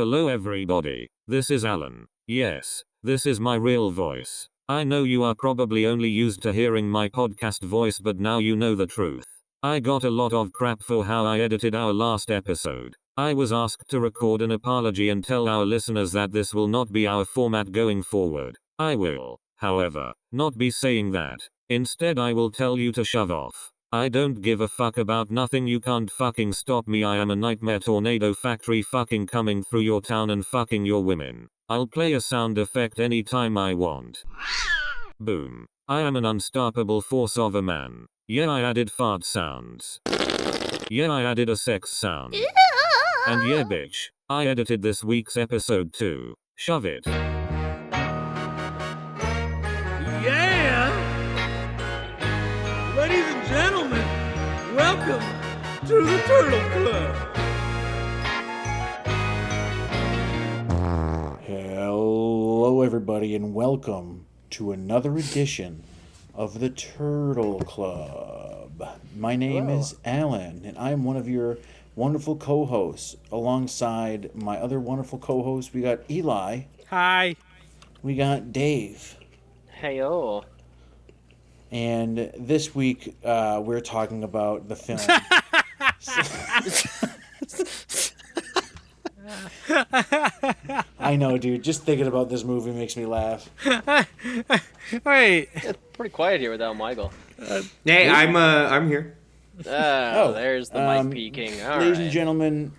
Hello everybody, this is Alan. Yes, this is my real voice. I know you are probably only used to hearing my podcast voice, but now you know the truth. I got a lot of crap for how I edited our last episode. I was asked to record an apology and tell our listeners that this will not be our format going forward. I will, however, not be saying that. Instead, I will tell you to shove off. I don't give a fuck about nothing. You can't fucking stop me. I am a nightmare tornado factory fucking coming through your town and fucking your women. I'll play a sound effect anytime I want. Boom. I am an unstoppable force of a man. Yeah, I added fart sounds. Yeah, I added a sex sound. And yeah, bitch, I edited this week's episode too. Shove it. Yeah! Ladies and gentlemen, welcome to the Turtle Club. Hello, everybody, and welcome to another edition of the Turtle Club. My name is Alan, and I'm one of your wonderful co-hosts. Alongside my other wonderful co-hosts, we got Eli. Hi. We got Dave. Heyo. And this week, we're talking about the film. I know, dude. Just thinking about this movie makes me laugh. Wait. It's pretty quiet here without Michael. Hey, I'm here. There's the mic peeking. All ladies right. and gentlemen,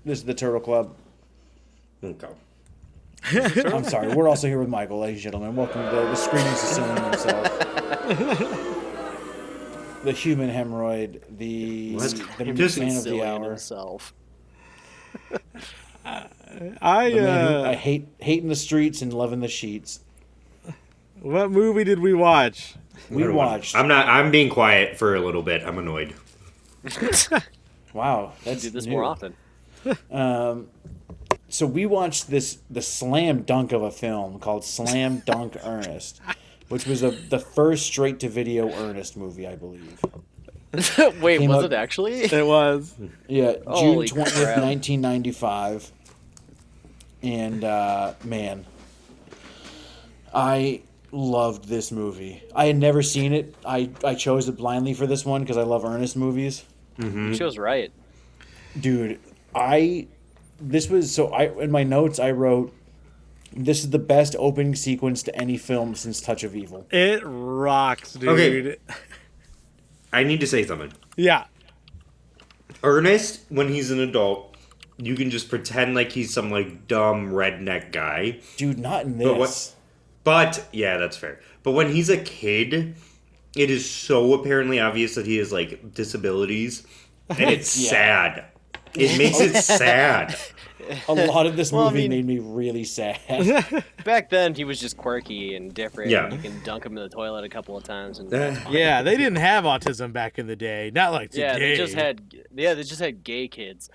this is the Turtle Club. Okay. I'm sorry. We're also here with Michael, ladies and gentlemen. Welcome to the screaming assassin himself. The human hemorrhoid, the man of the hour. Himself. The man who I hate in the streets and love in the sheets. What movie did we watch? We watched. I'm being quiet for a little bit. I'm annoyed. Wow, that's Do this new. more often. So we watched the slam dunk of a film called Slam Dunk Ernest, which was the first straight-to-video Ernest movie, I believe. Wait, Came was up- it actually? It was. Yeah, June Holy 20th, crap. 1995. And, man, I loved this movie. I had never seen it. I chose it blindly for this one because I love Ernest movies. She was right. Dude, in my notes I wrote, this is the best opening sequence to any film since Touch of Evil. It rocks, dude. Okay. I need to say something. Yeah. Ernest, when he's an adult, you can just pretend like he's some like dumb redneck guy. Dude, not in But this. But yeah, that's fair. But when he's a kid, it is so apparently obvious that he has like disabilities, and it's Yeah. sad. It makes it sad. A lot of this Well, I movie mean- made me really sad. Back then, he was just quirky and different. Yeah. And you can dunk him in the toilet a couple of times. And Yeah, they didn't have autism back in the day. Not like today. yeah, they just had gay kids.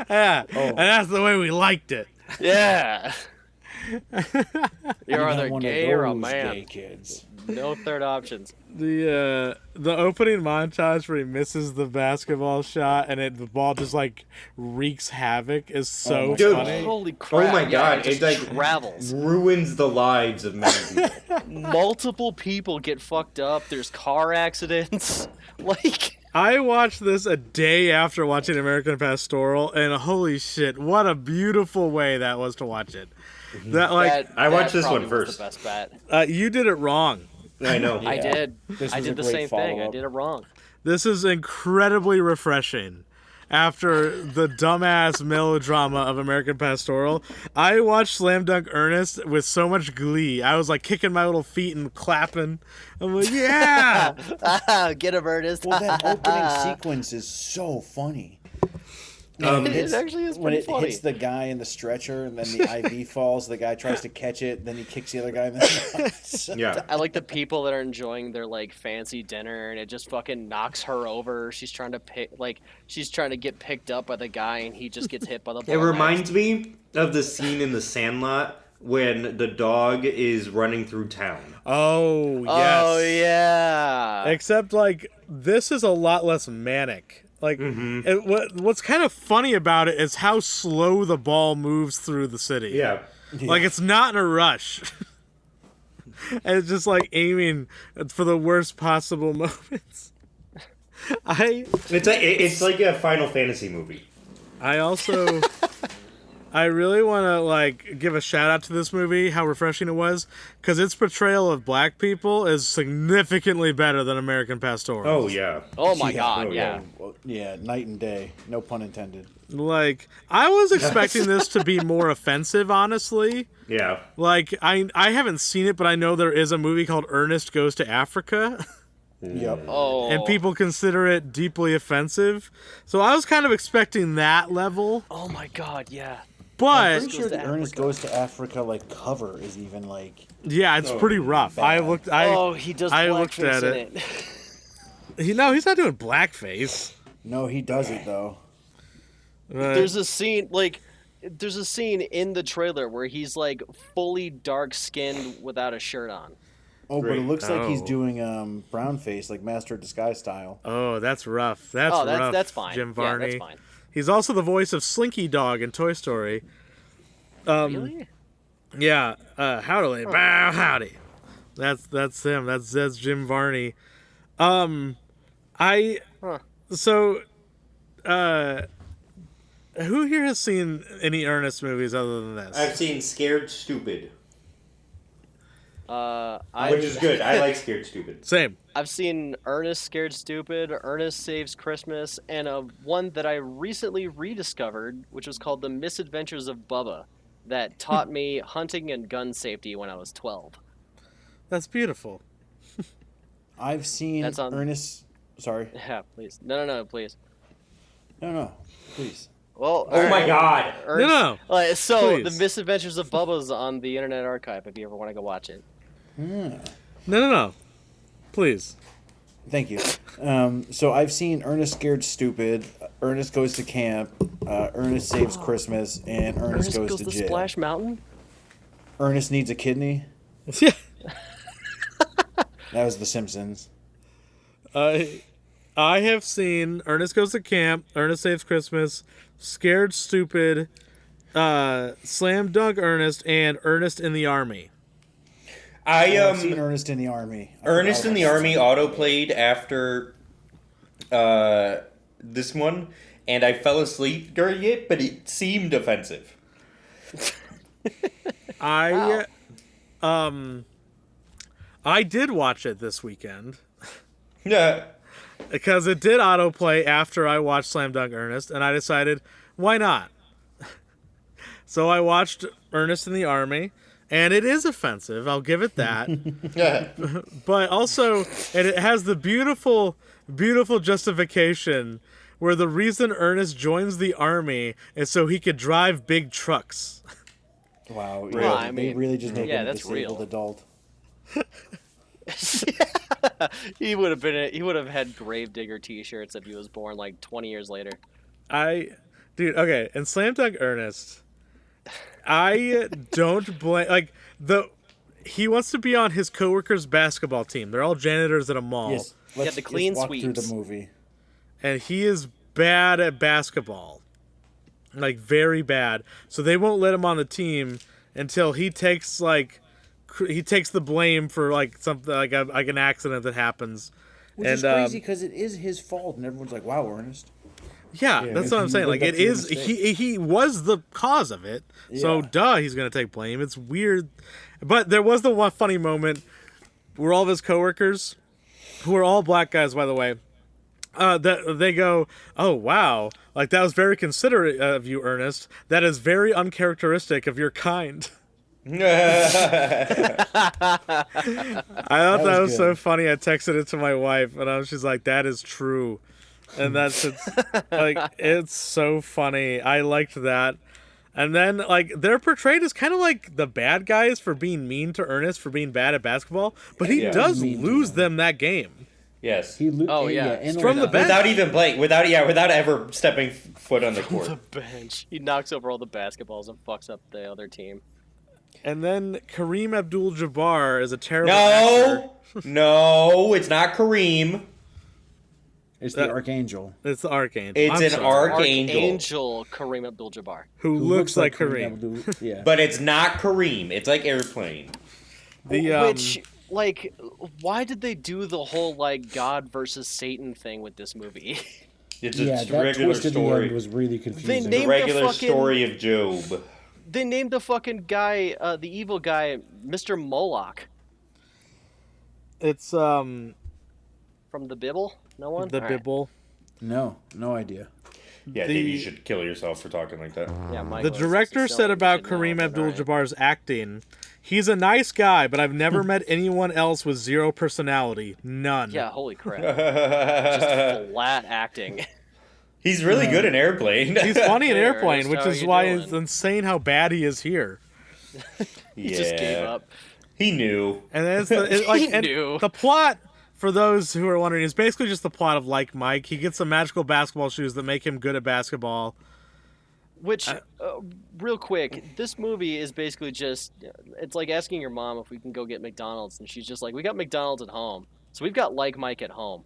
Yeah, and that's the way we liked it. Yeah. You're Not either one gay of or a those man. gay kids. No third options. The opening montage where he misses the basketball shot and the ball just like wreaks havoc is so my Dude. funny. Holy crap! Oh my yeah, god, it it just like travels. ruins the lives of many people. Multiple people get fucked up. There's car accidents. Like, I watched this a day after watching American Pastoral, and holy shit, what a beautiful way that was to watch it. That I watched that this one probably was first. The best bet. you did it wrong. I know. I did. This I was a did the great same thing. I follow-up. did it wrong. This is incredibly refreshing. After the dumbass melodrama of American Pastoral, I watched Slam Dunk Ernest with so much glee. I was like kicking my little feet and clapping. I'm like, yeah! Get him, Ernest. Well, that opening sequence is so funny. It actually is when pretty it funny. hits the guy in the stretcher and then the IV falls, the guy tries to catch it, then he kicks the other guy in the nuts. Yeah. I like the people that are enjoying their like fancy dinner, and it just fucking knocks her over. She's trying to get picked up by the guy, and he just gets hit by the ball. It reminds me of the scene in The Sandlot when the dog is running through town. Oh, yes. Oh yeah. Except, like, this is a lot less manic. Like, what's kind of funny about it is how slow the ball moves through the city. Yeah. Like, it's not in a rush. And it's just, like, aiming for the worst possible moments. It's like a Final Fantasy movie. I really want to, like, give a shout out to this movie, how refreshing it was, because its portrayal of black people is significantly better than American Pastoral. Oh, yeah. Oh my god, yeah. Well, yeah, night and day. No pun intended. Like, I was expecting this to be more offensive, honestly. Yeah. Like, I haven't seen it, but I know there is a movie called Ernest Goes to Africa. Yep. Oh. And people consider it deeply offensive. So I was kind of expecting that level. Oh my god, yeah. But I'm pretty sure Goes to the Ernest Goes to Africa like cover is even like. yeah, it's pretty rough. bad. He does I blackface looked at in it. it. He's not doing blackface. No, he does it though. There's a scene in the trailer where he's like fully dark skinned without a shirt on. Oh, but it Great. looks like he's Oh. doing brown face, like Master of Disguise style. Oh, that's rough. That's rough. That's fine. Jim Yeah, Varney. that's fine. He's also the voice of Slinky Dog in Toy Story. Really? Yeah, howdy, bow, howdy. That's him. That's Jim Varney. Who here has seen any Ernest movies other than this? I've seen Scared Stupid, I've which is good. I like Scared Stupid. Same. seen Ernest Scared Stupid, Ernest Saves Christmas, and one that I recently rediscovered, which was called The Misadventures of Bubba, that taught me hunting and gun safety when I was 12. That's beautiful. I've seen That's on- Ernest. Sorry. Yeah, please. No, please. No, please. Well, Oh my god. Ernest, No. so Please. The Misadventures of Bubba's on the Internet Archive if you ever want to go watch it. No. Please. Thank you. So I've seen Ernest Scared Stupid, Ernest Goes to Camp, Ernest Saves Christmas, and Ernest Goes to Jail. Splash Mountain? Ernest Needs a Kidney. Yeah. That was The Simpsons. I have seen Ernest Goes to Camp, Ernest Saves Christmas, Scared Stupid, Slam Dunk Ernest, and Ernest in the Army. I've seen Ernest in the Army. Ernest in the Army auto-played after this one, and I fell asleep during it, but it seemed offensive. I did watch it this weekend Yeah. because it did autoplay after I watched Slam Dunk Ernest, and I decided, why not? So I watched Ernest in the Army, and it is offensive, I'll give it that. But also, and it has the beautiful, beautiful justification where the reason Ernest joins the Army is so he could drive big trucks. Wow. Real. Yeah, I they mean, really just make him a that's disabled real. adult. He would have had Gravedigger t-shirts if he was born like 20 years later. Dude, okay, in Slam Dunk Ernest, I don't blame, he wants to be on his coworker's basketball team. They're all janitors at a mall. Yes. Let's the clean walk through sweeps. the movie. And he is bad at basketball. Like, very bad. So they won't let him on the team until he takes, the blame for, something, like an accident that happens. Which is crazy because it is his fault, and everyone's like, "Wow, Ernest." Yeah, that's what I'm saying. Like, it is, he was the cause of it. So, duh, he's going to take blame. It's weird. But there was the one funny moment where all of his coworkers, who are all black guys, by the way, that they go, "Oh, wow. Like, that was very considerate of you, Ernest. That is very uncharacteristic of your kind." I thought that was so funny. I texted it to my wife, and she's like, "That is true." And it's so funny. I liked that. And then, they're portrayed as kind of like the bad guys for being mean to Ernest, for being bad at basketball. But he does lose them that game. Yes. And From the bench. Without even playing, without ever stepping foot on the court. The bench. He knocks over all the basketballs and fucks up the other team. And then Kareem Abdul-Jabbar is a terrible actor. No, it's not Kareem. It's the Archangel. It's the Archangel. It's I'm an sorry. Archangel. Archangel Kareem Abdul-Jabbar. Who looks like Kareem. Abdul. Yeah. But it's not Kareem. It's like Airplane. Which, like, why did they do the whole, like, God versus Satan thing with this movie? It's Yeah, a that regular twist at the story. end was really confusing. named The regular the fucking- story of Job. They named the fucking guy, the evil guy, Mr. Moloch. It's From the Bible? No one? the All right. Bibble. No idea. Yeah, Dave, you should kill yourself for talking like that. Yeah, The Michael, director it's said silly, about you should know, Kareem but all right. Abdul-Jabbar's acting, he's a nice guy, but I've never met anyone else with zero personality. None. Yeah, holy crap. Just flat acting. He's really good in Airplane. He's funny in Hey, Airplane, Ernest, which how is you why doing? it's insane how bad he is here. He just gave up. He knew. And then and knew. the plot, for those who are wondering, is basically just the plot of Like Mike. He gets some magical basketball shoes that make him good at basketball. Which, real quick, this movie is basically just, it's like asking your mom if we can go get McDonald's, and she's just like, we got McDonald's at home. So we've got Like Mike at home.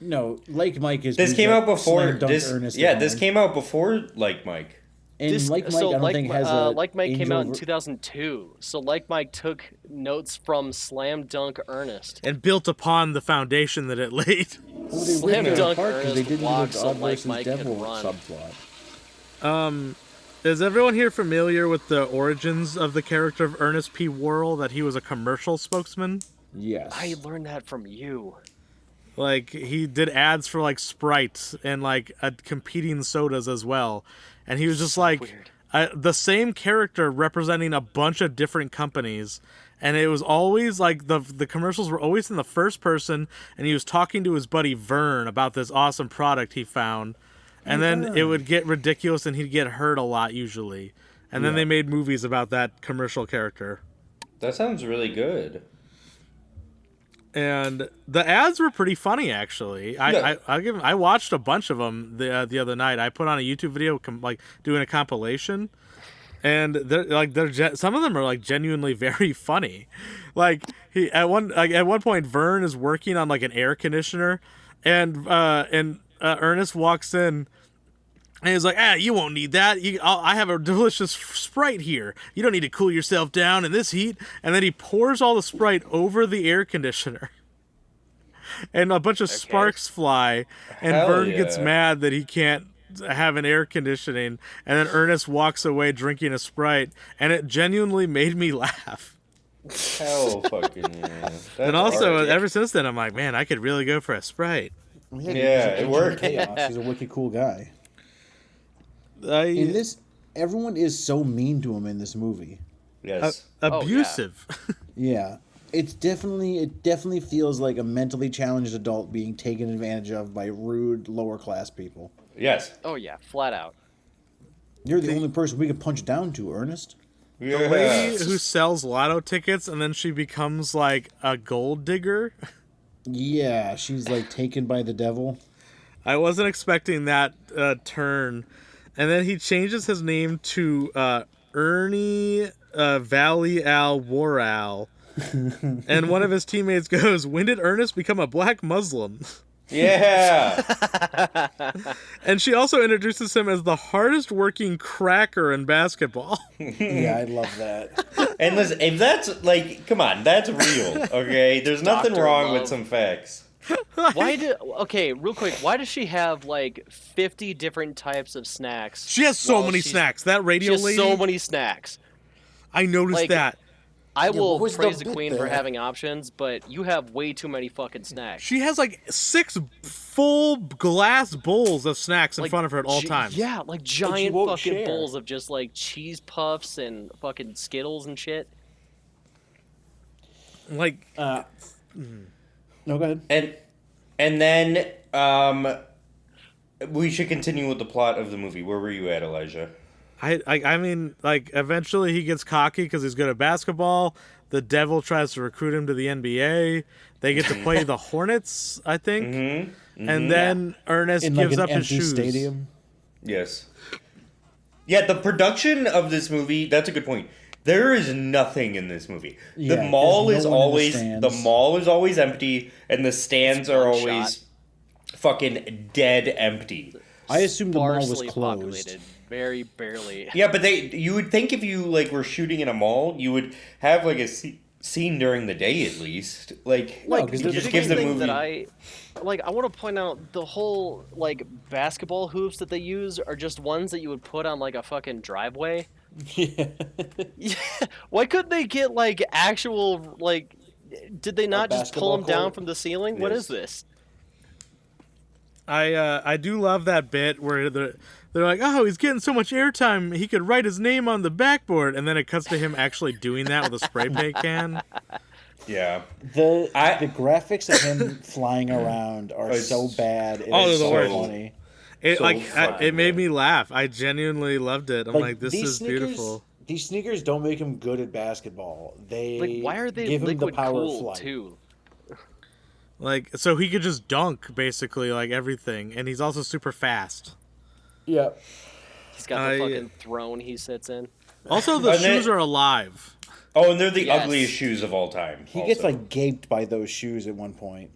No, Like Mike is. This came out before. Slam Dunk Ernest This came out before Like Mike. And Like Mike, I don't think has a. Like Mike came out in Angel 2002. So Like Mike took notes from Slam Dunk Ernest. And built upon the foundation that it laid. Well, they Slam ripped it Dunk apart because they Ernest didn't walks do so the Like versus Mike could devil run. subplot. Is everyone here familiar with the origins of the character of Ernest P. Worrell, that he was a commercial spokesman? Yes. I learned that from you. Like, he did ads for, like, Sprite and, like, competing sodas as well. And he was just, like, weird. the same character representing a bunch of different companies. And it was always, like, the commercials were always in the first person, and he was talking to his buddy Vern about this awesome product he found. And then it would get ridiculous, and he'd get hurt a lot, usually. And then they made movies about that commercial character. That sounds really good. And the ads were pretty funny, actually. I watched a bunch of them the other night. I put on a YouTube video, like doing a compilation, and some of them are like genuinely very funny. Like at one point, Vern is working on like an air conditioner, and Ernest walks in. And he's like, you won't need that. I have a delicious Sprite here. You don't need to cool yourself down in this heat. And then he pours all the Sprite over the air conditioner. And a bunch of sparks fly. And Hell Vern yeah. gets mad that he can't have an air conditioning. And then Ernest walks away drinking a Sprite. And it genuinely made me laugh. Hell fucking yeah. And also, ever since then, I'm like, man, I could really go for a Sprite. Yeah, it worked. Chaos. He's a wicked cool guy. In In this, everyone is so mean to him in this movie. Yes. abusive. Yeah. It definitely feels like a mentally challenged adult being taken advantage of by rude lower class people. Yes. Oh, yeah, flat out. You're the only person we can punch down to, Ernest. Yeah. The lady who sells lotto tickets and then she becomes like a gold digger. Yeah, she's like taken by the devil. I wasn't expecting that turn. And then he changes his name to Ernie Valley Al Waral. And one of his teammates goes, when did Ernest become a black Muslim? Yeah. And she also introduces him as the hardest working cracker in basketball. Yeah, I love that. And listen, if that's like, come on, that's real. Okay, there's nothing Dr. wrong Love. with some facts. Okay, real quick, why does she have like 50 different types of snacks? She has so while many she's- snacks. That She radio has lady, so many snacks. I noticed like, that. I what will was the praise the bit queen for there? having options, but you have way too many fucking snacks. She has like 6 full glass bowls of snacks in Like, front of her at all times. Yeah, like giant won't fucking share. bowls of just like cheese puffs and fucking Skittles and shit. Like, No, go ahead. And then we should continue with the plot of the movie. Where were you at, Elijah? I mean, like, eventually he gets cocky because he's good at basketball. The devil tries to recruit him to the NBA. They get to play the Hornets, I think. And then Ernest In like gives an up his empty shoes. stadium. Yes. Yeah, the production of this movie, that's a good point. There is nothing in this movie. Yeah, The mall there's is no one in the always stands. empty, and the stands It's are one always shot. fucking dead empty. I assumed the mall was Sparsely closed. populated, very barely. Yeah, but you would think if you like were shooting in a mall, you would have like a scene during the day at least. Like, No, Like, 'cause the there's- just biggest give the thing movie. that I want to point out, the whole like basketball hoops that they use are just ones that you would put on like a fucking driveway. Yeah. Yeah. Why couldn't they get like actual like? Did they not just pull basketball them down court? from the ceiling? What Yes. is this? I do love that bit where they're like, oh, he's getting so much airtime, he could write his name on the backboard, and then it cuts to him actually doing that with a spray paint can. Yeah. The I- graphics of him flying around are It's- so bad. It Oh, is they're the so worst. funny. It So like fucking it made good. me laugh. I genuinely loved it. I'm like, this these is sneakers, beautiful. These sneakers don't make him good at basketball. They Like, why are they give him the liquid power of cooled flight. too? Like, so he could just dunk basically like everything, and he's also super fast. Yeah. He's got the fucking throne he sits in. Also, the And they- shoes are alive. Oh, and they're the Yes. ugliest shoes of all time. He gets also. like gaped by those shoes at one point.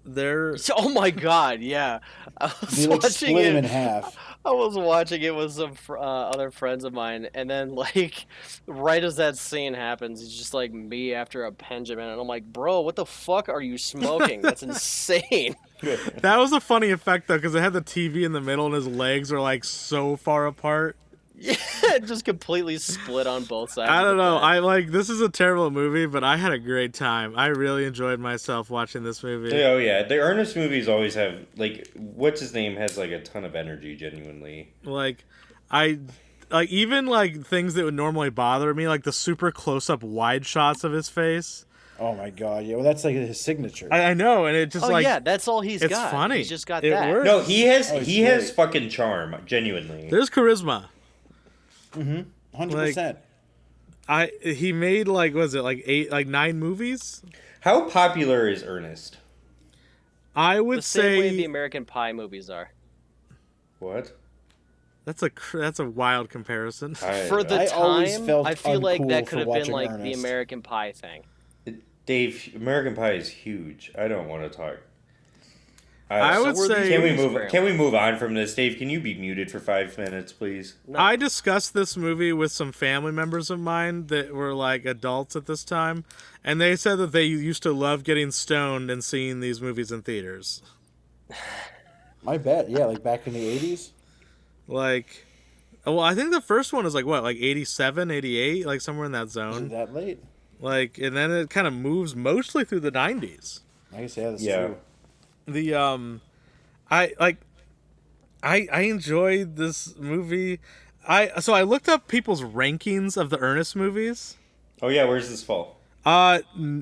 They're Oh my god, yeah. I was They like watching split him it. in half. I was watching it with some other friends of mine, and then like, right as that scene happens, it's just like me after a Benjamin, and I'm like, bro, what the fuck are you smoking? That's insane. that was a funny effect though, because it had the TV in the middle, and his legs are like so far apart. Yeah, just completely split on both sides. I of don't the know. bed. I like this is a terrible movie, but I had a great time. I really enjoyed myself watching this movie. Oh yeah, the Ernest movies always have like what's his name has like a ton of energy. Genuinely, Like, I like even like things that would normally bother me, like the super close up wide shots of his face. Oh my god, yeah. Well, that's like his signature. I know, and it just Oh like yeah, that's all he's it's got. funny. He's just got It that. works. no, he has Oh, it's he has great. fucking charm. Genuinely, there's charisma. 100%. He made like was it like 9 movies? how popular is Ernest? I would The same way the say American Pie movies are. What? that's a wild comparison. For the I always time, felt I feel like uncool that for could have been watching like the Ernest. American Pie thing. Dave, American Pie is huge. I don't want to talk. I would were these say Can we movies move? apparently. Can we move on from this, Dave? Can you be muted for 5 minutes, please? No. I discussed this movie with some family members of mine that were like adults at this time, and they said that they used to love getting stoned and seeing these movies in theaters. I bet. Yeah, like back in the 80s. Like, well, I think the first one is like what, like 87, 88, like somewhere in that Is it zone. that late? Like, and then it kind of moves mostly through the 90s. I guess, yeah, that's Yeah. true. The I enjoyed this movie. So I looked up people's rankings of the Ernest movies. Oh yeah, where's this fall?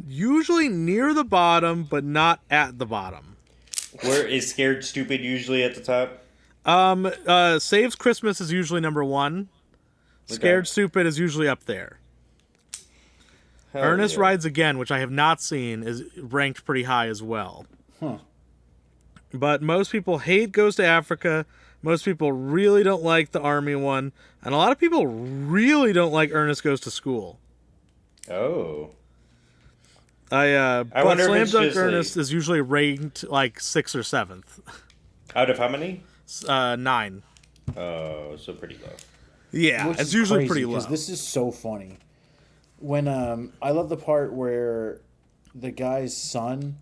Usually near the bottom, but not at the bottom. Where is Scared Stupid usually at the top? Saves Christmas is usually number 1. Scared Okay. Stupid is usually up there. Hell Ernest yeah. Rides Again, which I have not seen, is ranked pretty high as well. Huh. But most people hate Goes to Africa. Most people really don't like the Army one. And a lot of people really don't like Ernest Goes to School. Oh. But wonder if Slam it's Dunk just, like- Ernest is usually ranked like 6th or 7th. Out of how many? 9. Oh, so pretty low. Yeah, Which it's is usually crazy, pretty low. 'cause this is so funny. When I love the part where the guy's son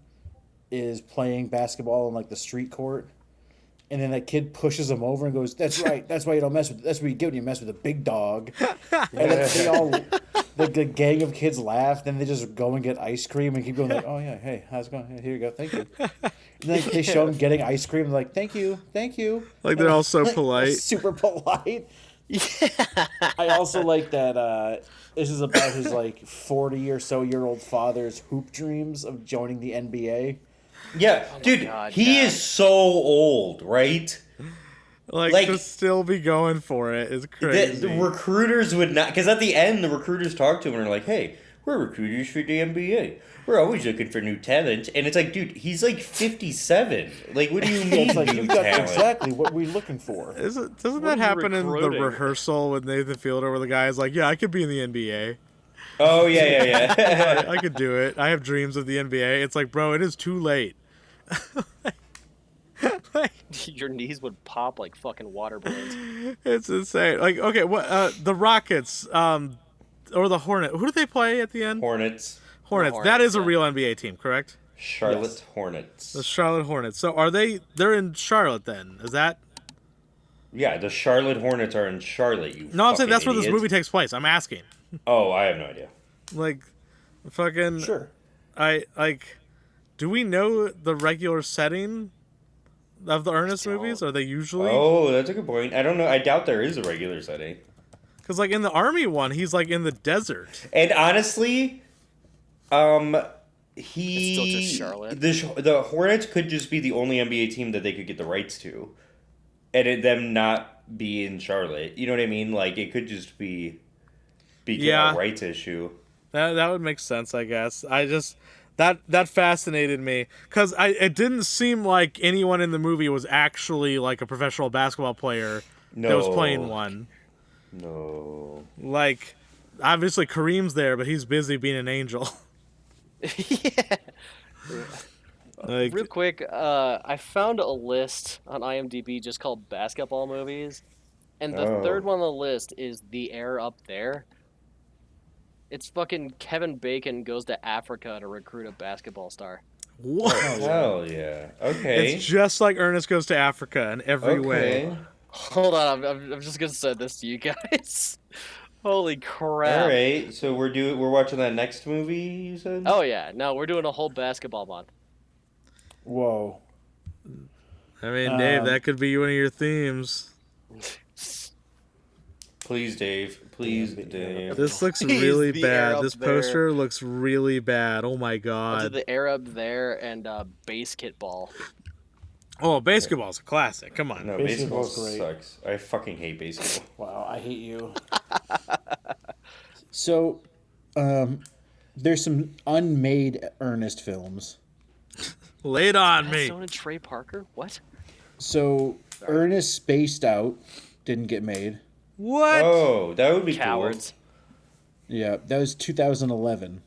is playing basketball in like the street court, and then that kid pushes him over and goes, "That's right. That's why you don't mess with. That's what you get when you mess with a big dog." And then they all, the gang of kids laugh. Then they just go and get ice cream and keep going like, "Oh yeah, hey, how's it going? Hey, here you go, thank you." And then they show him getting ice cream. They're like, "Thank you, thank you." Like, they're all so Like, polite. super polite. I also like that this is about his like 40 or so year old father's hoop dreams of joining the NBA. Yeah, dude, God, he yeah. is so old, right? Like, like- to still be going for it is The, crazy. the recruiters would not, because at the end, the recruiters talked to him and are like, "Hey, we're recruiters for the NBA. We're always looking for new talent. And it's like, dude, he's like 57. Like, what do you mean It's like, new you've got talent? exactly what we're looking for. Doesn't What that are you happen in the recruiting? rehearsal with Nathan Fielder, where the guy's like, "Yeah, I could be in the NBA. Oh, yeah. I could do it. I have dreams of the NBA." It's like, bro, it is too late. Your knees would pop like fucking water balloons. It's insane. Like, okay, what the Rockets, or the Hornets? Who do they play at the end? Hornets. Hornets. Hornets, That is a yeah. real NBA team, correct? Charlotte Yes. Hornets. The Charlotte Hornets. So are they're in Charlotte then? Is that? Yeah, the Charlotte Hornets are in Charlotte, you No, I'm saying fucking that's where this idiots. movie takes place. I'm asking. Oh, I have no idea. Like, fucking. Sure. Do we know the regular setting of the Ernest movies? Are they usually? Oh, that's a good point. I don't know. I doubt there is a regular setting. Because like in the Army one, he's like in the desert. And honestly, It's still just Charlotte. The Hornets could just be the only NBA team that they could get the rights to, and them not be in Charlotte. You know what I mean? Like it could just be Yeah. a rights issue. That would make sense, I guess. I just that fascinated me because it didn't seem like anyone in the movie was actually like a professional basketball player that was playing one. No. Like, obviously Kareem's there, but he's busy being an angel. Yeah. Like, Real quick, I found a list on IMDb just called basketball movies, and the Oh. third one on the list is The Air Up There. It's fucking Kevin Bacon goes to Africa to recruit a basketball star. what? Hell yeah. Okay. It's just like Ernest Goes to Africa in every way. Okay. Hold on, I'm just gonna send this to you guys. Holy crap! All right. So we're watching that next movie. You said. Oh yeah, no, we're doing a whole basketball month. Whoa. I mean, Dave, that could be one of your themes. Please, Dave. Please, Dave. This looks Please, really The Air bad. Up This There. poster looks really bad. Oh my I'll do god. The Air Up There and basketball. Oh, basketball's a classic. Come on. No, baseball Baseball's great. sucks. I fucking hate baseball. Wow, I hate you. So, there's some unmade Ernest films. Lay it on Matt me. Stone and Trey Parker? What? So, Ernest Spaced Out didn't get made. What? Oh, that would be Cowards. Yeah, that was 2011.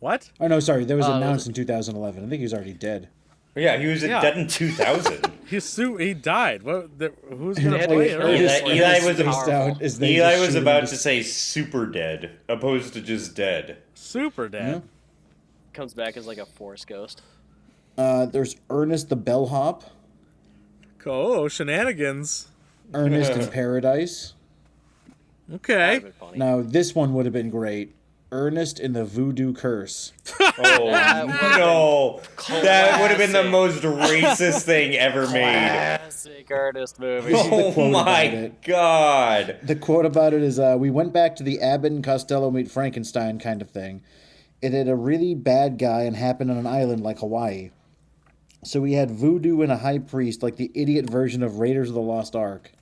What? Oh, no, sorry. That was was announced in 2011. I think he was already dead. cool. Yeah, he was Yeah. dead in 2000. He died. Who's They gonna had play to- Ernest? Eli- Eli was Spaced powerful. Out as they Eli just was shoot him about to to say super dead, opposed to just dead. Super dead. Comes back as like a force ghost. There's Ernest the Bellhop, Oh, shenanigans. Ernest in Paradise. Okay. That would've been funny. Now, this one would have been great. Ernest in the Voodoo Curse. Oh That would've no, that would have been the classic. most racist thing ever made. Classic artist movie. This is the Oh quote about my it. god. The quote about it is, we went back to the Abbott and Costello meet Frankenstein kind of thing. It had a really bad guy and happened on an island like Hawaii. So we had voodoo and a high priest, like the idiot version of Raiders of the Lost Ark.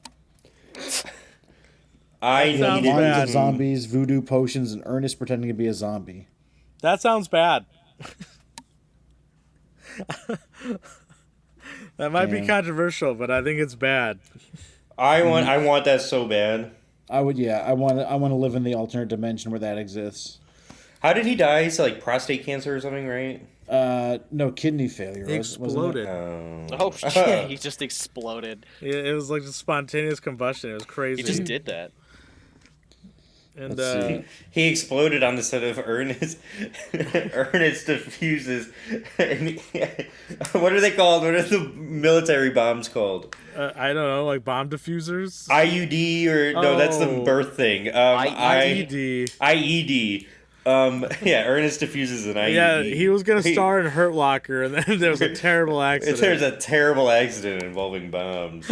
I sounds needed Lines bad. of zombies, voodoo potions, and Ernest pretending to be a zombie. That sounds bad. That might be Damn. controversial, but I think it's bad. I want that so bad. I would, yeah. I want to live in the alternate dimension where that exists. How did he die? He's like prostate cancer or something, right? No, kidney failure. He wasn't it? exploded. Oh yeah, he just exploded. It was like a spontaneous combustion. It was crazy. He just did that. And Let's see. He exploded on the set of Ernest. Ernest diffuses. And what are they called? What are the military bombs called? I don't know, like bomb diffusers. IUD or no? That's the Oh. birth thing. IED. IED. Yeah, Ernest diffuses an IED. Yeah, he was gonna star in Hurt Locker, and then there was a terrible accident. There's a terrible accident involving bombs.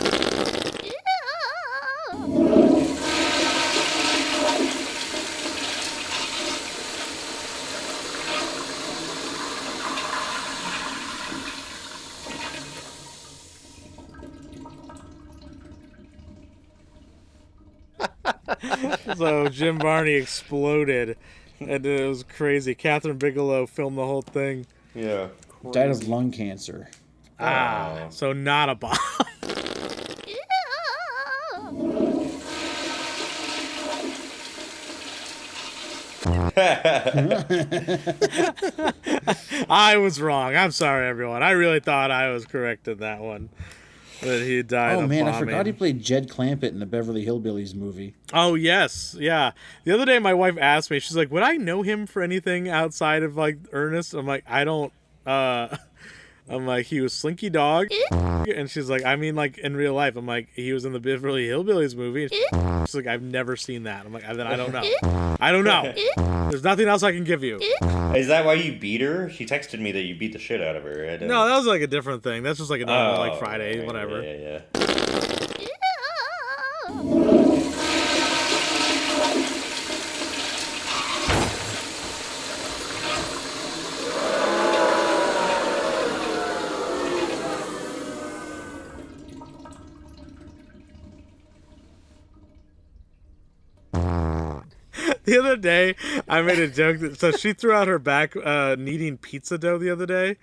So Jim Varney exploded. And it was crazy. Catherine Bigelow filmed the whole thing. Yeah. Died of lung cancer. So not a bomb. I was wrong. I'm sorry, everyone. I really thought I was correct in that one. That he died Oh of man, bombing. I forgot he played Jed Clampett in the Beverly Hillbillies movie. Oh, yes. Yeah. The other day, my wife asked me, she's like, would I know him for anything outside of, like, Ernest? I'm like, I don't, I'm like, he was Slinky Dog. And she's like, I mean, like, in real life. I'm like, he was in the Beverly Hillbillies movie. She's like, I've never seen that. I'm like, then I don't know. I don't know. There's nothing else I can give you. Is that why you beat her? She texted me that you beat the shit out of her. No, that was, like, a different thing. That's just, like, a normal, like, Friday, yeah, whatever. Yeah. The other day, I made a joke. So she threw out her back kneading pizza dough the other day,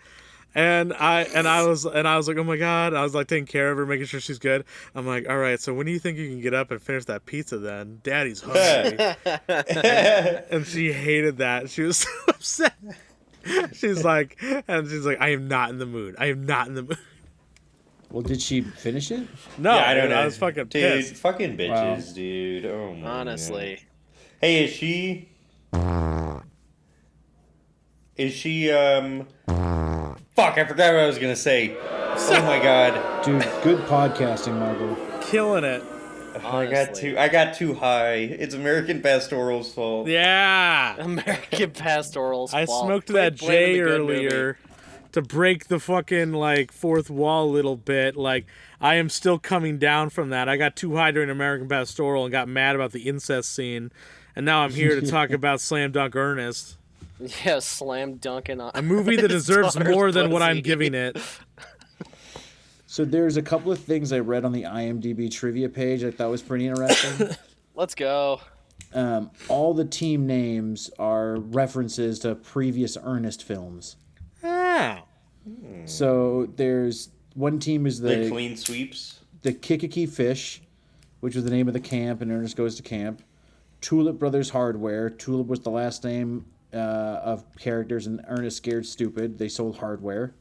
and I was like, oh my god! I was like taking care of her, making sure she's good. I'm like, all right. So when do you think you can get up and finish that pizza? Then Daddy's hungry. and she hated that. She was so upset. She's like, I am not in the mood. I am not in the mood. Well, did she finish it? No, Yeah, I don't dude, know. I was fucking Dude, pissed. fucking bitches, Wow. dude. Oh my Honestly. God. Hey, is she fuck, I forgot what I was gonna say. Oh my god. Dude, good podcasting, Michael. Killing it. Honestly. I got too high. It's American Pastoral's fault. Yeah. American Pastoral's I fault. smoked Quit that blaming J the good movie. earlier to break the fucking like fourth wall a little bit. Like I am still coming down from that. I got too high during American Pastoral and got mad about the incest scene, and now I'm here to talk about Slam Dunk Ernest, Yeah, slam dunking on a movie that his deserves daughter's more than what I'm pussy. giving it. So there's a couple of things I read on the IMDb trivia page I thought was pretty interesting. Let's go. All the team names are references to previous Ernest films. Oh. So there's one team is The clean sweeps. the Kikiki Fish, which was the name of the camp, and Ernest Goes to Camp. Tulip Brothers Hardware. Tulip was the last name of characters in Ernest Scared Stupid. They sold hardware.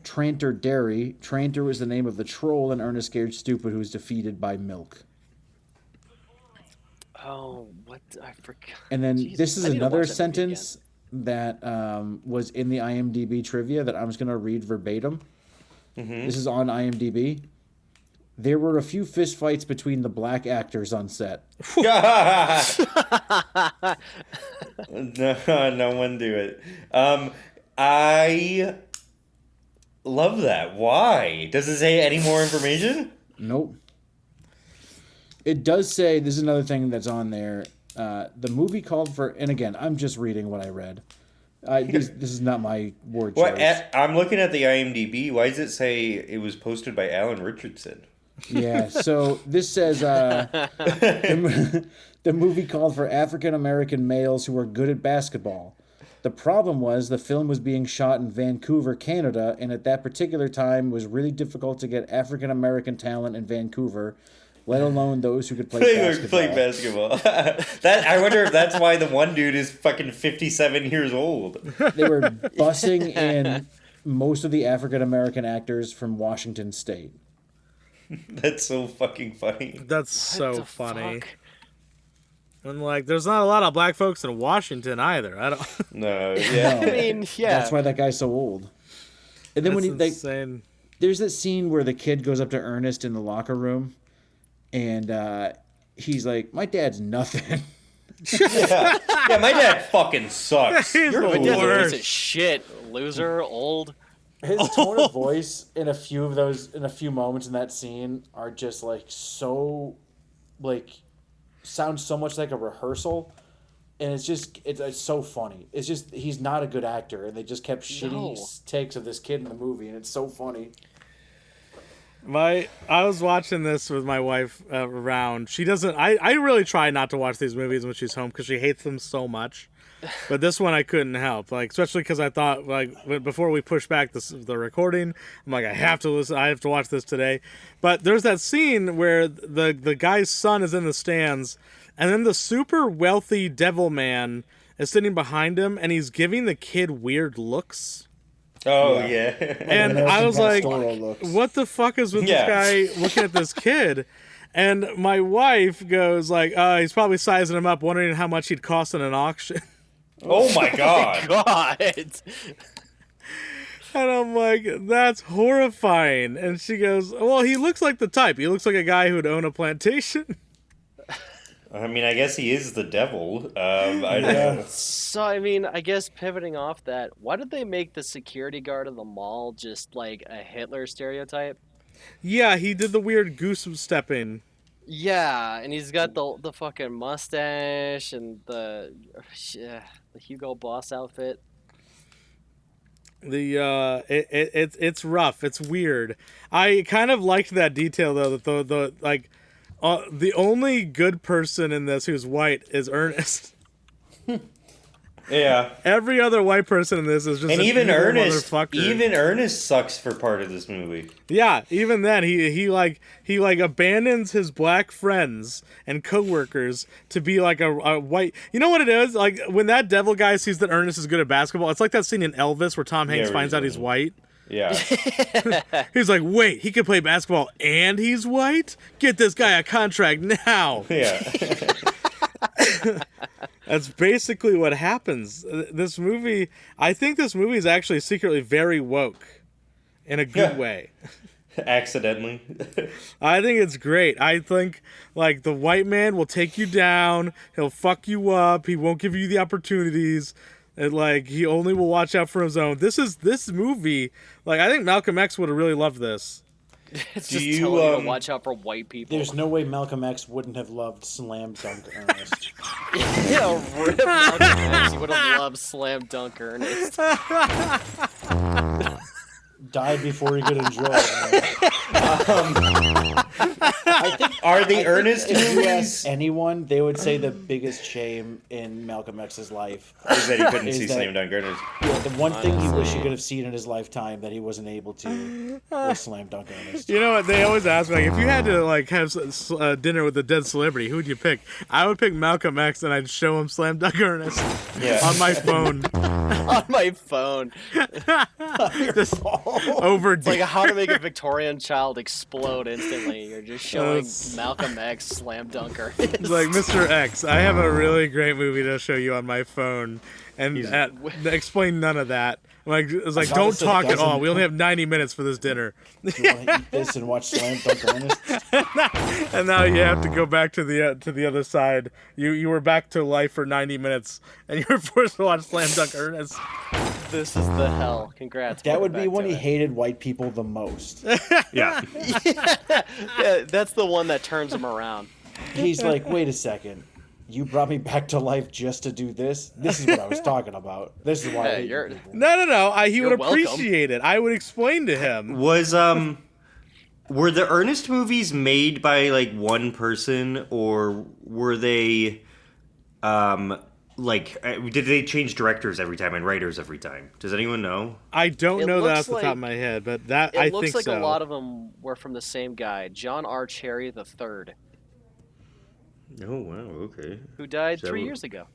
Tranter Dairy. Tranter was the name of the troll in Ernest Scared Stupid who was defeated by milk. Oh, what? I forgot. And then Jesus, this is I need to another watch that movie sentence that was in the IMDb trivia that I'm just going to read verbatim. This is on IMDb. There were a few fistfights between the black actors on set. No one do it. I love that. Why? Does it say any more information? Nope. It does say, this is another thing that's on there. The movie called for, and again, I'm just reading what I read. This is not my word choice. I'm looking at the IMDb. Why does it say it was posted by Alan Richardson? Yeah, so this says the movie called for African American males who were good at basketball. The problem was the film was being shot in Vancouver, Canada, and at that particular time it was really difficult to get African American talent in Vancouver, let alone those who could play basketball. That I wonder if that's why the one dude is fucking 57 years old. They were bussing in most of the African American actors from Washington State. That's so fucking funny. That's What so the funny. fuck? And like, there's not a lot of black folks in Washington either. I don't. No, yeah. I mean, yeah. That's why that guy's so old. And then when he That's insane. there's that scene where the kid goes up to Ernest in the locker room, and he's like, "My dad's nothing." Yeah, my dad fucking sucks. He's You're the a Dad's a piece worst. of shit. Loser, old. His tone of voice in a few moments in that scene are just like so, like, sounds so much like a rehearsal, and it's so funny. It's just he's not a good actor, and they just kept shitty No. takes of this kid in the movie, and it's so funny. I was watching this with my wife around. She doesn't. I really try not to watch these movies when she's home because she hates them so much. But this one I couldn't help, like especially because I thought before we push back the recording, I'm like I have to listen. I have to watch this today. But there's that scene where the guy's son is in the stands, and then the super wealthy devil man is sitting behind him, and he's giving the kid weird looks. Oh yeah. And I was like, looks. what the fuck is with Yeah. this guy looking at this kid? And my wife goes like, he's probably sizing him up, wondering how much he'd cost in an auction. Oh my god. God. And I'm like, that's horrifying. And she goes, well, he looks like the type. He looks like a guy who'd own a plantation. I mean, I guess he is the devil. I don't know. So, I mean, I guess pivoting off that, why did they make the security guard of the mall just like a Hitler stereotype? Yeah, he did the weird goose stepping. Yeah, and he's got the fucking mustache and the Hugo Boss outfit. It's rough. It's weird. I kind of liked that detail though. That the only good person in this who's white is Ernest. Yeah. Every other white person in this is just And an even evil Ernest, motherfucker. even Ernest sucks for part of this movie. Yeah, even then he abandons his black friends and coworkers to be like a white. You know what it is? Like when that devil guy sees that Ernest is good at basketball, it's like that scene in Elvis where Tom Hanks finds out he's white. Yeah. He's like, wait, he can play basketball and he's white? Get this guy a contract now. Yeah. That's basically what happens. This movie, I think this movie is actually secretly very woke in a good way. Accidentally. I think it's great. I think like the white man will take you down. He'll fuck you up. He won't give you the opportunities. And like he only will watch out for his own. This movie. Like I think Malcolm X would have really loved this. It's Do just you, telling you to watch out for white people. There's no way Malcolm X wouldn't have loved Slam Dunk Ernest. Yeah, rip Malcolm X. He would have loved Slam Dunk Ernest. Died before he could enjoy it. I think Are the Ernest if you movies ask anyone, they would say the biggest shame in Malcolm X's life is that he couldn't is see that- Slam Dunk Ernest? Yeah, the one thing he wish he could have seen in his lifetime that he wasn't able to was Slam Dunk Ernest. You know what? They always ask me, like, if you had to like have dinner with a dead celebrity, who would you pick? I would pick Malcolm X, and I'd show him Slam Dunk Ernest Yeah. on my phone. On my phone. Just over It's like how to make a Victorian child explode instantly. You're just showing That's- Malcolm X Slam Dunk Ernest. It's like, Mr. X, I have a really great movie to show you on my phone, and explain none of that. Like, it's like, don't Obviously talk at doesn't- all. We only have 90 minutes for this dinner, Do you want to eat this and watch Slam Dunk Ernest? and now you have to go back to the other side. You were back to life for 90 minutes, and you were forced to watch Slam Dunk Ernest. This is the hell. Congrats. That would welcome be back when to he it. hated white people the most. Yeah. Yeah, that's the one that turns him around. He's like, wait a second. You brought me back to life just to do this? This is what I was talking about. This is why I Yeah, hate you're- you people. No. He You're would welcome. appreciate it. I would explain to him. Was were the Ernest movies made by like one person, or were they did they change directors every time and writers every time? Does anyone know? I don't It know that looks off the top like- of my head, but that It I looks think like so. a lot of them were from the same guy, John R. Cherry III, Oh wow, okay. who died So- 3 years ago.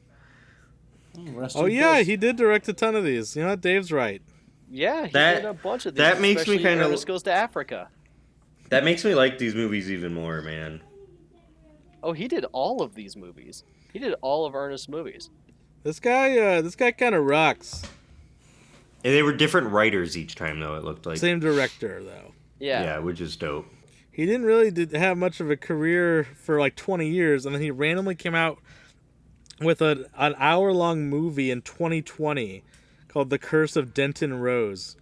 Rest Oh in yeah, peace. he did direct a ton of these. You know what? Dave's right. Yeah, he That- did a bunch of these. that makes me especially kinda- Ernest Goes to Africa. That makes me like these movies even more, man. Oh, he did all of these movies. He did all of Ernest's movies. This guy kind of rocks. And they were different writers each time, though. It looked like Same director though. Yeah. which is dope. He didn't really have much of a career for like 20 years, and then he randomly came out with an hour-long movie in 2020 called The Curse of Denton Rose.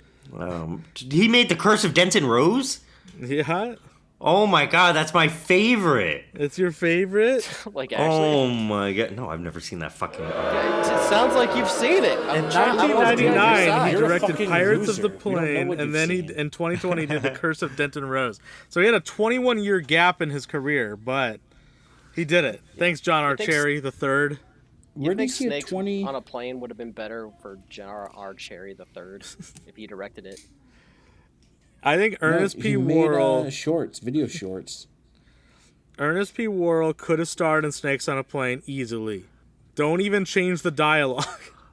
He made The Curse of Denton Rose. Yeah. Oh my god, that's my favorite. It's your favorite? Like, actually, Oh my god. No, I've never seen that fucking. it sounds like you've seen it. In I'm on your 1999, he side. You're a directed fucking Pirates of loser. the You don't know Plane, what and you've then seen. in 2020 he did The Curse of Denton Rose. So he had a 21-year gap in his career, but he did it. Thanks, John You think Archerry the third. You Where do you think see a Snakes 20? on a Plane would have been better for J.R.R. Cherry the Third if he directed it? I think Ernest P. He Worrell. made shorts, video shorts. Ernest P. Worrell could have starred in Snakes on a Plane easily. Don't even change the dialogue.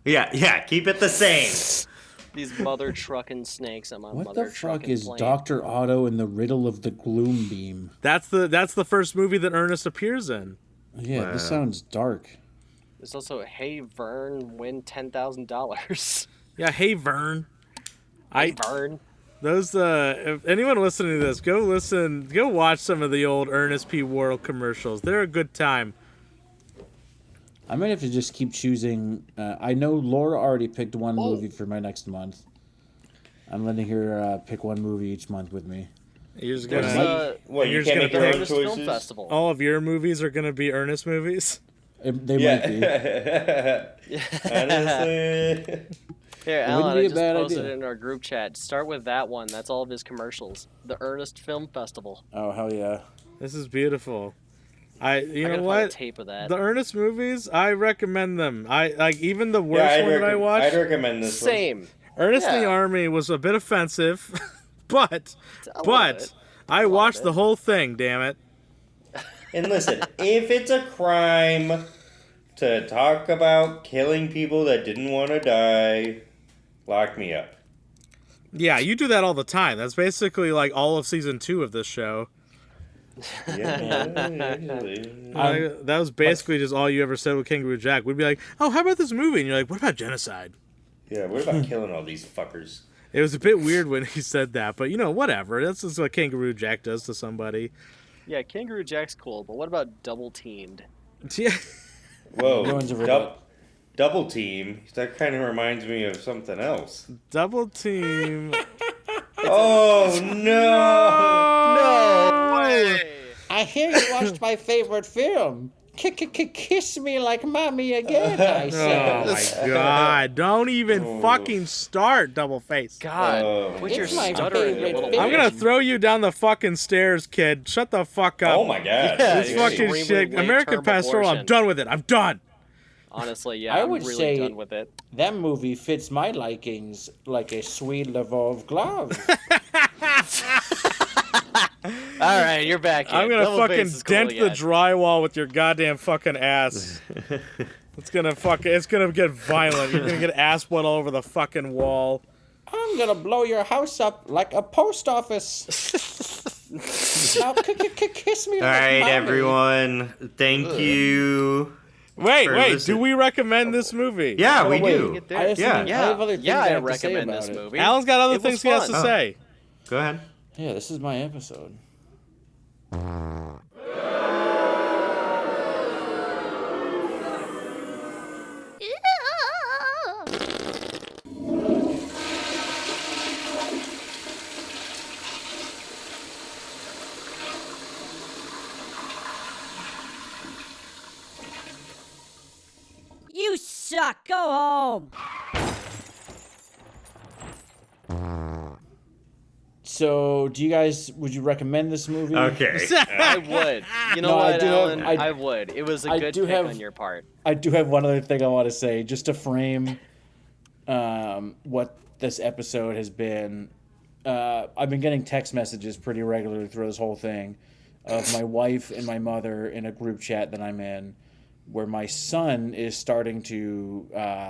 Yeah, keep it the same. These mother trucking snakes on my What mother the fuck trucking is plane. Dr. Otto and the Riddle of the Gloom Beam? That's the first movie that Ernest appears in. Yeah, this sounds dark. There's also Hey Vern, win $10,000. Yeah, hey Vern. Hey Vern. Those if anyone listening to this, go watch some of the old Ernest P. Worrell commercials. They're a good time. I might have to just keep choosing. I know Laura already picked one movie for my next month. I'm letting her pick one movie each month with me. You're just There's gonna What, you you're can't just make gonna your the own Ernest Film choices? Festival. all of your movies are gonna be Ernest movies. They might be. Honestly. Here, It wouldn't Alan, be I a just bad posted idea. it in our group chat. Start with that one. That's all of his commercials. The Ernest Film Festival. Oh, hell yeah. This is beautiful. You I know gotta find a what? tape of that. The Ernest movies, I recommend them. I like even the Yeah, worst one that I watched. I'd recommend this one. Same. Ernest in the Yeah. Army was a bit offensive, but A little bit. I lot watched of the it. whole thing. Damn it! And listen, if it's a crime to talk about killing people that didn't want to die, lock me up. Yeah, you do that all the time. That's basically like all of season 2 of this show. Yeah, usually. That was basically just all you ever said with Kangaroo Jack. We'd be like, "Oh, how about this movie?" And you're like, "What about genocide?" Yeah, what about killing all these fuckers? It was a bit weird when he said that, but whatever. That's just what Kangaroo Jack does to somebody. Yeah, Kangaroo Jack's cool, but what about Double Teamed? Yeah. Whoa, No one's ever done- double team? That kind of reminds me of something else. Double Team. Oh, no! No way! I hear you watched my favorite film. Kiss me like mommy again, I Oh said. my god. Don't even fucking start, Double Face. God, Oh. quit your It's my stuttering, you favorite little film. I'm gonna bitch. throw you down the fucking stairs, kid. Shut the fuck up. Oh my god. Yeah, This it's fucking extremely shit. late American term Pastoral, I'm abortion. done with it. I'm done. Honestly, yeah, I I'm would really say- done with it. That movie fits my likings like a sweet Lvov glove. All right, you're back here. I'm gonna Double fucking Face is cool dent the again. drywall with your goddamn fucking ass. It's gonna get violent. You're gonna get ass blood all over the fucking wall. I'm gonna blow your house up like a post office. Now kiss me All like right, mommy. everyone. Thank you. Wait, For do listening. we recommend this movie? Yeah, we wait, do. Get there. I have, Yeah. I have other things Yeah, I I have to say recommend about this it. movie. Alan's got other It was things he has to fun. say. Go ahead. Yeah, this is my episode. You suck. Go home. So, would you recommend this movie? Okay. I would. You know No, I what, do have- Alan? I- I would. It was a I good do pick have- on your part. I do have one other thing I want to say, just to frame what this episode has been. I've been getting text messages pretty regularly through this whole thing of my wife and my mother in a group chat that I'm in, where my son is starting to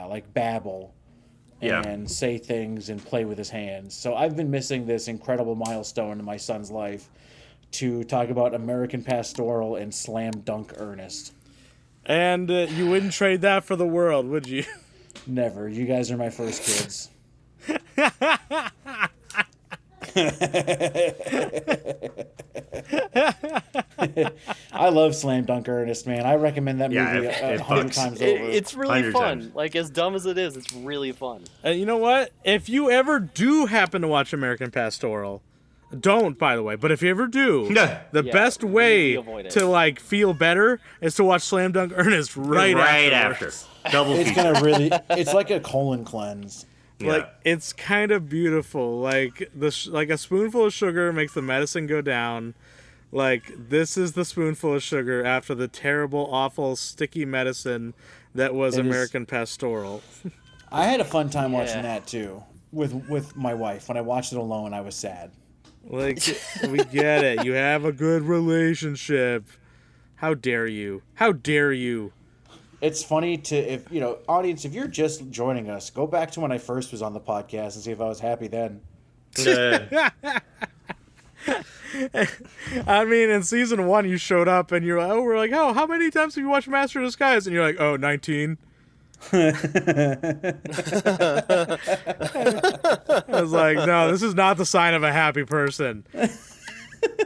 like babble Yeah. and say things and play with his hands. So I've been missing this incredible milestone in my son's life to talk about American Pastoral and Slam Dunk Ernest. And you wouldn't trade that for the world, would you? Never. You guys are my first kids. I love Slam Dunk Ernest, man. I recommend that Yeah, movie it 100 fucks. times over. It's really 100 fun. times. Like, as dumb as it is, it's really fun. You know what? If you ever do happen to watch American Pastoral, Don't, by the way. But if you ever do, Yeah. the best way really avoid it. to like feel better is to watch Slam Dunk Ernest right after. afterwards. Double It's feature. gonna really. It's like a colon cleanse. Like it's kind of beautiful. Like like a spoonful of sugar makes the medicine go down. Like this is the spoonful of sugar after the terrible, awful, sticky medicine that was It is- American Pastoral. I had a fun time watching Yeah. that too with my wife. When I watched it alone, I was sad. Like we get it. You have a good relationship. How dare you? How dare you? It's funny if audience, if you're just joining us, go back to when I first was on the podcast and see if I was happy then. I mean, in season 1, you showed up and you're like, we're like, oh, how many times have you watched Master of Disguise? And you're like, oh, 19. I was like, no, this is not the sign of a happy person.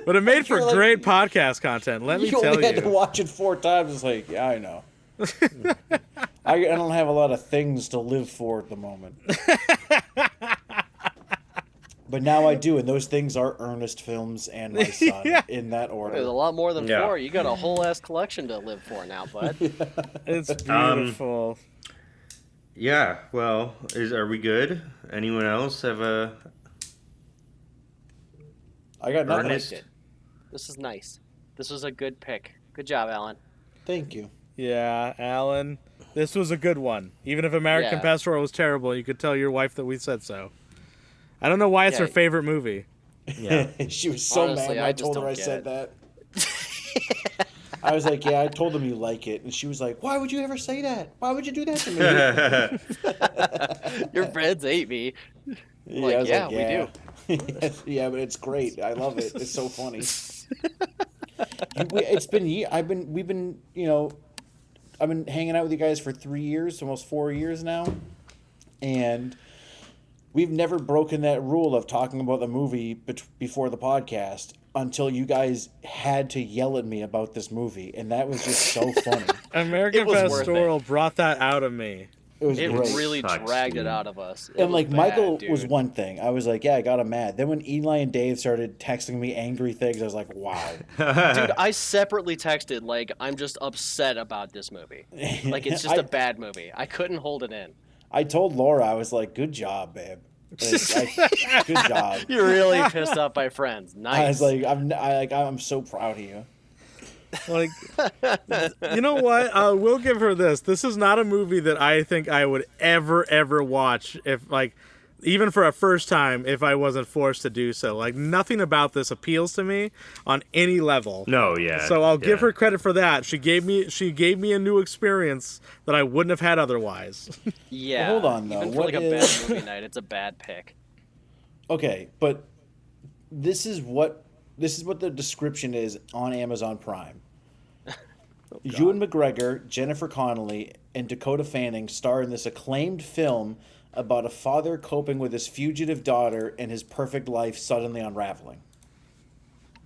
But it made for You're like- great podcast content, let me You tell only had to you. watch it 4 times. It's like, yeah, I know. I don't have a lot of things to live for at the moment. But now I do, and those things are Ernest films and my son Yeah. in that There's a order. lot more than Yeah. 4. You got a whole ass collection to live for now, bud. It's beautiful. Yeah, well, are we good? Anyone else have a I got nothing. Ernest? Liked it. This is nice. This was a good pick. Good job, Alan. Thank you. Yeah, Alan, this was a good one. Even if American Yeah. Pastoral was terrible, you could tell your wife that we said so. I don't know why it's Yeah. her favorite movie. Yeah. She was so Honestly, mad when I I just told her don't I get said it. that. I was like, yeah, I told them you like it. And she was like, why would you ever say that? Why would you do that to me? Your friends hate me. Yeah, Like, I was yeah, like, we yeah. Yeah, but it's great. I love it. It's so funny. It's been we've been I've been hanging out with you guys for 3 years, almost 4 years now, and we've never broken that rule of talking about the movie before the podcast until you guys had to yell at me about this movie, and that was just so funny. American It was worth Pastoral brought that out of me. It was It great. really Sucks, dragged dude. it out of us. It And was like bad, Michael dude. was one thing. I was like, yeah, I got him mad. Then when Eli and Dave started texting me angry things, I was like, wow. Dude, I separately texted, like, I'm just upset about this movie. Like, it's just a bad movie. I couldn't hold it in. I told Laura, I was like, good job, babe. Good job. You're really pissed off by friends. Nice. I was like, I'm so proud of you. Like, you know what? We'll give her this. This is not a movie that I think I would ever watch if, like, even for a first time, if I wasn't forced to do so. Like, nothing about this appeals to me on any level. No, yeah. So I'll give yeah. her credit for that. She gave me a new experience that I wouldn't have had otherwise. yeah. Well, hold on, though. Even for, What like, a is- bad movie night, it's a bad pick. Okay, but this is what the description is on Amazon Prime. Ewan McGregor, Jennifer Connelly, and Dakota Fanning star in this acclaimed film about a father coping with his fugitive daughter and his perfect life suddenly unraveling.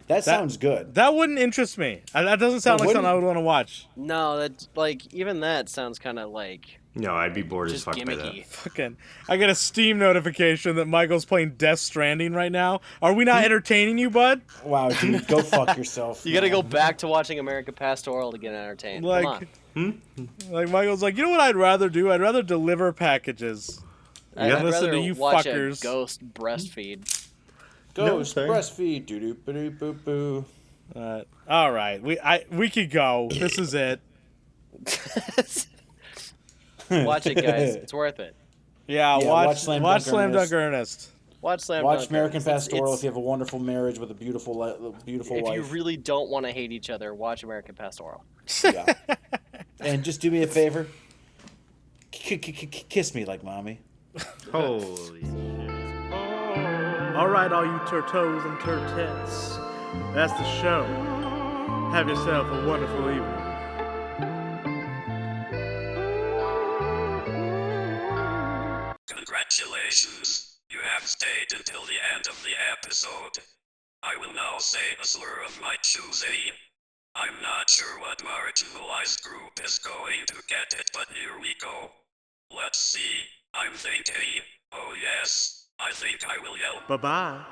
That sounds good. That wouldn't interest me. That doesn't sound It like something I wouldn't? would want to watch. No, that's, like, even that sounds kind of, like, No, I'd be bored as just fuck by that. gimmicky. Fucking, I get a Steam notification that Michael's playing Death Stranding right now. Are we not entertaining you, bud? Wow, dude, go fuck yourself. You gotta man. go back to watching American Pastoral to get entertained. Come Like, on. like Michael's like, you know what I'd rather do? I'd rather deliver packages. I'd Yeah. Listen rather to you watch fuckers. a ghost breastfeed. Ghost No, sir. breastfeed. Doo doo doo boo boo. All right, we could go. This is it. Watch it, guys. It's worth it. Yeah, Yeah, watch watch Slam watch Dunk Slam Ernest. Dunk Ernest. Watch Slam Watch Dunk American Ernest. Pastoral It's- if you have a wonderful marriage with a beautiful if wife. you really don't want to hate each other, watch American Pastoral. Yeah. And just do me a favor. Kiss me like mommy. Holy shit. All right, all you turtos and turtettes, that's the show. Have yourself a wonderful evening. Congratulations, you have stayed until the end of the episode. I will now say a slur of my choosing. I'm not sure what marginalized group is going to get it, but here we go. Let's see, I'm thinking, oh yes, I think I will yell. Bye-bye.